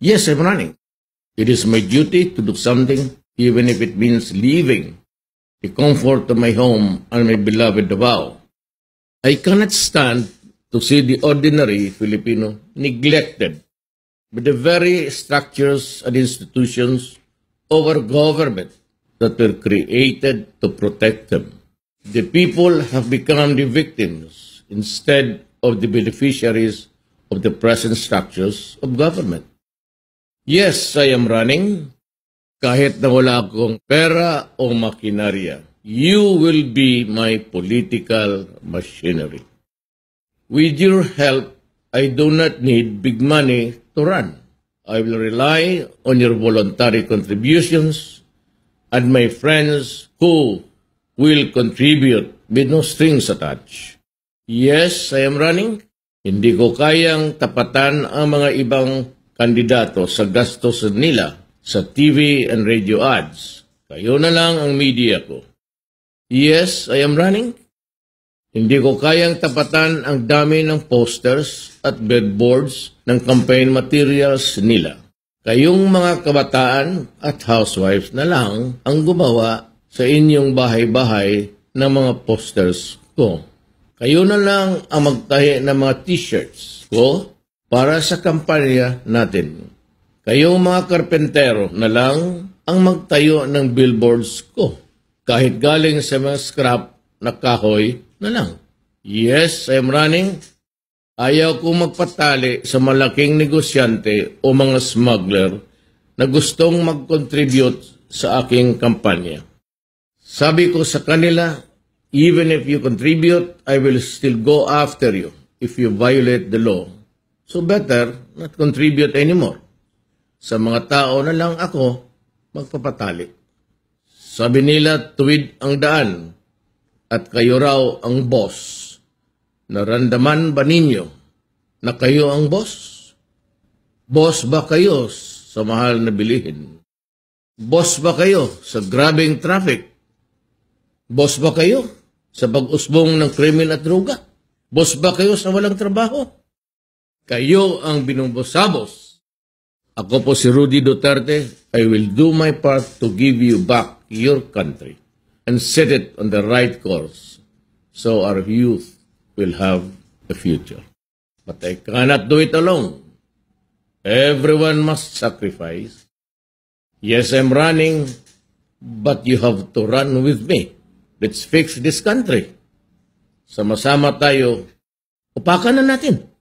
Yes, I'm running. It is my duty to do something, even if it means leaving the comfort of my home and my beloved Davao. I cannot stand to see the ordinary Filipino neglected by the very structures and institutions of our government that were created to protect them. The people have become the victims instead of the beneficiaries of the present structures of government. Yes, I am running. Kahit na wala akong pera o makinarya, you will be my political machinery. With your help, I do not need big money to run. I will rely on your voluntary contributions and my friends who will contribute with no strings attached. Yes, I am running. Hindi ko kayang tapatan ang mga ibang kandidato sa gastos nila sa TV and radio ads. Kayo na lang ang media ko. Yes, I am running. Hindi ko kayang tapatan ang dami ng posters at billboards ng campaign materials nila. Kayong mga kabataan at housewives na lang ang gumawa sa inyong bahay-bahay ng mga posters ko. Kayo na lang ang magtahi ng mga t-shirts ko para sa kampanya natin. Kayong mga karpentero na lang ang magtayo ng billboards ko. Kahit galing sa mga scrap na kahoy na lang. Yes, I am running. Ayaw kong magpatali sa malaking negosyante o mga smuggler na gustong mag-contribute sa aking kampanya. Sabi ko sa kanila, even if you contribute, I will still go after you if you violate the law. So better not contribute anymore. Sa mga tao na lang ako magpapatali. Sabi nila, tuwid ang daan at kayo raw ang boss. Naramdaman ba ninyo na kayo ang boss? Boss ba kayo sa mahal na bilihin? Boss ba kayo sa grabing traffic? Boss ba kayo sa pag-usbong ng krimen at droga? Boss ba kayo sa walang trabaho? Kayo ang binumbosabos. Ako po si Rudy Duterte. I will do my part to give you back your country and set it on the right course so our youth will have a future. But I cannot do it alone. Everyone must sacrifice. Yes, I'm running, but you have to run with me. Let's fix this country. Sama-sama tayo, upakan na natin.